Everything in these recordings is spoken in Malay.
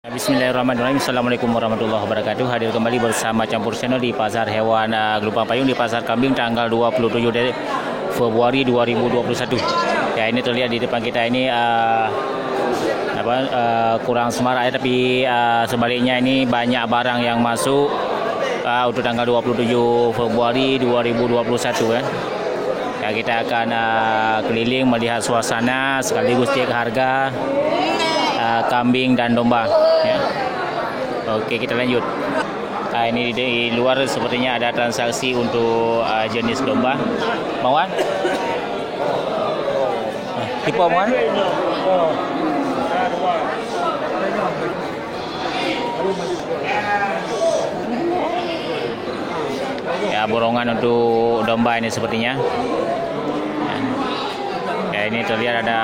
Bismillahirrahmanirrahim. Assalamualaikum warahmatullahi wabarakatuh. Hadir kembali bersama Campur Channel di Pasar Hewan Gelupang Payung di Pasar Kambing tanggal 27 Februari 2021. Ya, ini terlihat di depan kita ini kurang semarak ya, tapi sebaliknya ini banyak barang yang masuk untuk tanggal 27 Februari 2021 ya. Ya, kita akan keliling melihat suasana sekaligus cek harga kambing dan domba ya. Oke, kita lanjut. Ini di luar sepertinya ada transaksi untuk jenis domba. Mauan? Tipe mauan? Ya, borongan untuk domba ini sepertinya. Ya, ini terlihat ada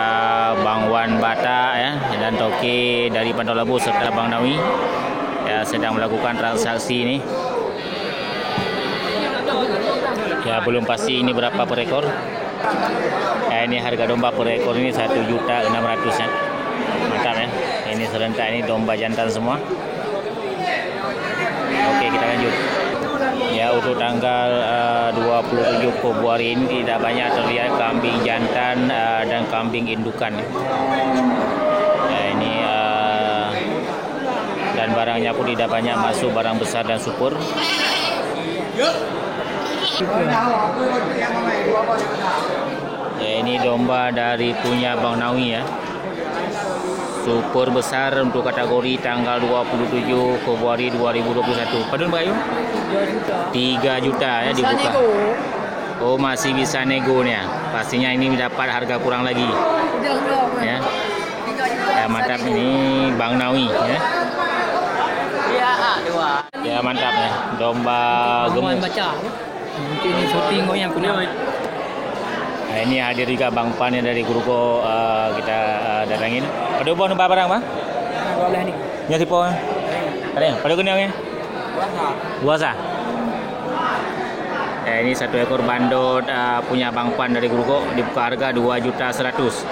Bang Wan Bata ya dan Toki dari Bandar Labu serta Bang Nawi ya sedang melakukan transaksi ini. Ya, belum pasti ini berapa per ekor. Ya, ini harga domba per ekor ini 1.600.000 ya. Mantap ya. Ini serentak ini domba jantan semua. Oke, kita lanjut. Ya, untuk tanggal 27 Februari ini tidak banyak terlihat kambing jantan dan kambing indukan. Ya, ini dan barangnya pun tidak banyak masuk barang besar dan super. Ya, ini domba dari punya Bang Nawi ya. Super besar untuk kategori tanggal 27 Februari 2021. Padahal Bayu? 3 juta ya dibuka. Oh, masih bisa nego nih ya. Pastinya ini dapat harga kurang lagi. Ya. Ya, mantap ini Bang Nawi ya. Ya, mantap ya. Domba gemuk. Mungkin ini syuting yang punya. Nah, ini hadir juga Bang Pan yang dari Guruko kita datangin. Pada ubah numpak barang Bang? 12 ni. Nya tipe. Ada. Pada kenyangnya? Buasa. Ya, ini satu ekor bandot punya Bang Pan dari Guruko dibuka harga 2.100.000.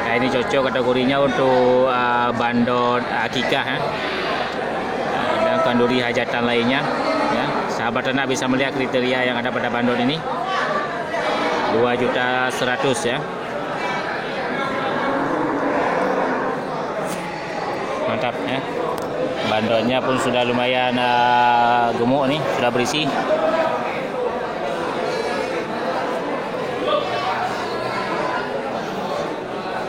Ya, ini cocok kategorinya untuk bandot akikah ya. Dan kanduri hajatan lainnya ya. Sahabat ternak bisa melihat kriteria yang ada pada bandot ini. 2.100.000 ya. Mantap ya. Bandotnya pun sudah lumayan gemuk nih, sudah berisi.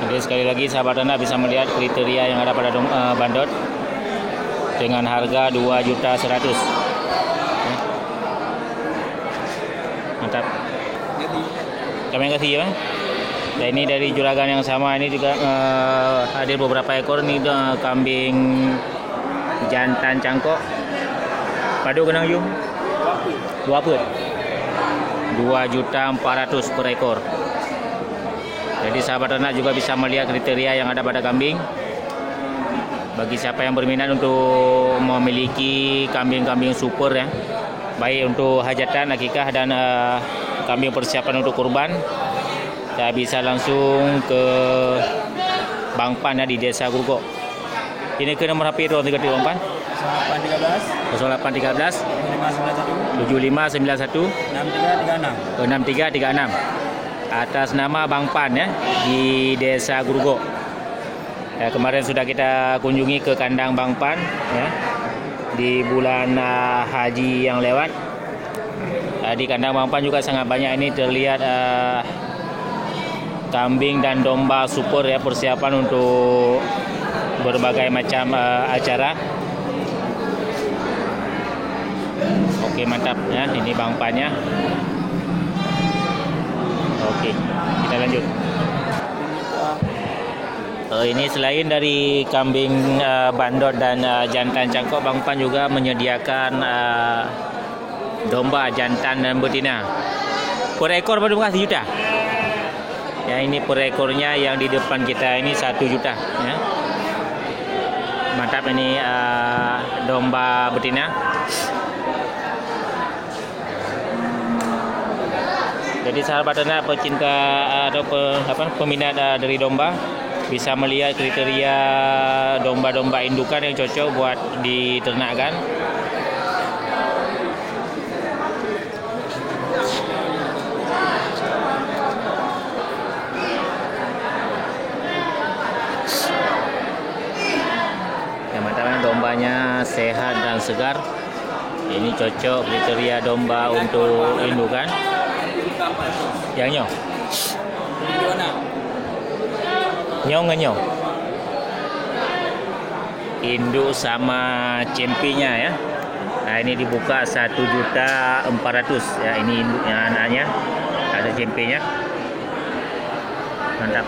Jadi sekali lagi sahabat ternak bisa melihat kriteria yang ada pada bandot dengan harga 2.100.000. Ya. Mantap. Kami kasih ya. Dan ini dari juragan yang sama ini juga hadir beberapa ekor nih kambing jantan cangkok. Padu kenang yum? 2.400.000 per ekor. Jadi sahabat ternak juga bisa melihat kriteria yang ada pada kambing. Bagi siapa yang berminat untuk memiliki kambing-kambing super ya, baik untuk hajatan, akikah dan kambing persiapan untuk kurban, saya bisa langsung ke Bang Pan ya di Desa Guruko. Ini ke nomor HP itu 3 Bang Pan? 0813 7591 6336 atas nama Bang Pan ya di Desa Guruko. Ya, kemarin sudah kita kunjungi ke kandang Bang Pan ya di bulan haji yang lewat. Di kandang Bang Pan juga sangat banyak ini terlihat kambing dan domba super ya, persiapan untuk berbagai macam acara. Oke, mantap ya, ini Bang Pannya. Oke, kita lanjut. Ini selain dari kambing bandot dan jantan cangkok, Bang Pan juga menyediakan domba jantan dan betina. Per ekor berapa juta? Ya, ini per ekornya yang di depan kita ini 1 juta ya. Mantap ini domba betina. Jadi sahabat ternak pecinta atau peminat dari domba bisa melihat kriteria domba-domba indukan yang cocok buat diternakkan. Dombanya sehat dan segar. Ini cocok kriteria domba untuk indukan. Yang nyong. Nyong ngenyong. Induk sama cempinya ya. Nah, ini dibuka 1.400.000 ya. Ini induknya, anaknya. Ada cempinya. Mantap.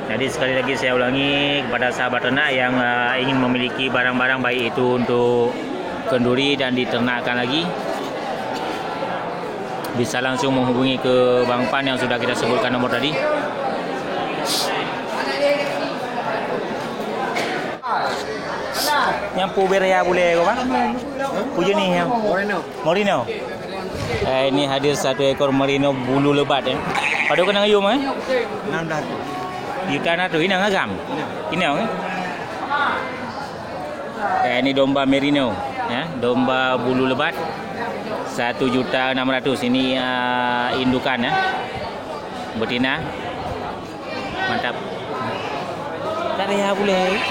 Jadi sekali lagi saya ulangi kepada sahabat ternak yang ingin memiliki barang-barang baik itu untuk kenduri dan diternakkan lagi, bisa langsung menghubungi ke Bang Pan yang sudah kita sebutkan nomor tadi. Yang puberia boleh kau bang? Puja ni yang Merino. Ini hadir satu ekor Merino bulu lebat ya. Pada kena ayam eh? 600. Jutaan tu ini ngagam. Ini orang. Ini domba merino, ya, domba bulu lebat 1.600.000. Ini indukan ya, betina. Mantap. Tak payah boleh.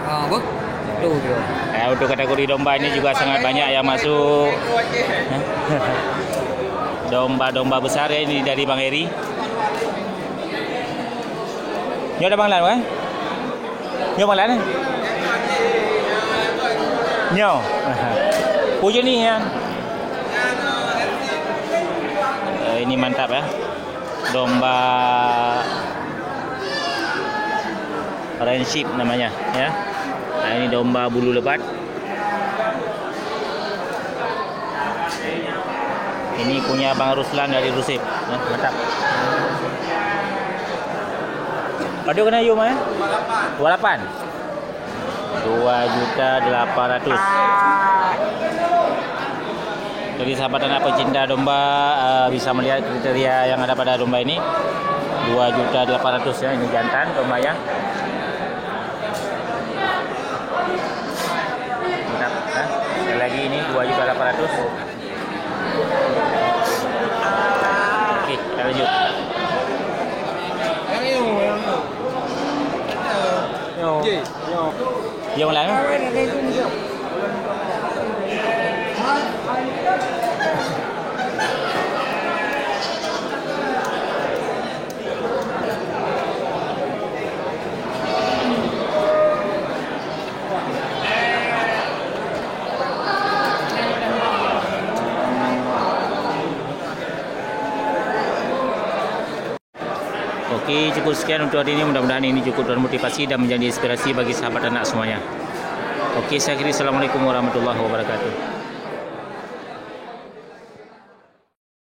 Apa? Tu dia. Untuk kategori domba ini juga sangat banyak yang masuk. Domba-domba besar ya, ini dari Bang Heri. Nyo ada Bang Lan kan? Nyo Bang Lan. Nyo. Puja ni ya. Ini mantap ya. Domba Friendship namanya ya. Nah, ini domba bulu lebat. Ini punya Bang Ruslan dari Rusip ya, mantap. Pada kena yum eh? 28. 2.800.000. Jadi sahabat anak pecinta domba bisa melihat kriteria yang ada pada domba ini. 2.800.000 ya, ini jantan dombanya. Mantap, kan? Sekali lagi ini 2.800.000. Oke, kita lanjut. Yang lain? Oke, cukup sekian untuk hari ini. Mudah-mudahan ini cukup termotivasi dan menjadi inspirasi bagi sahabat anak semuanya. Oke, saya akhiri. Assalamualaikum warahmatullahi wabarakatuh.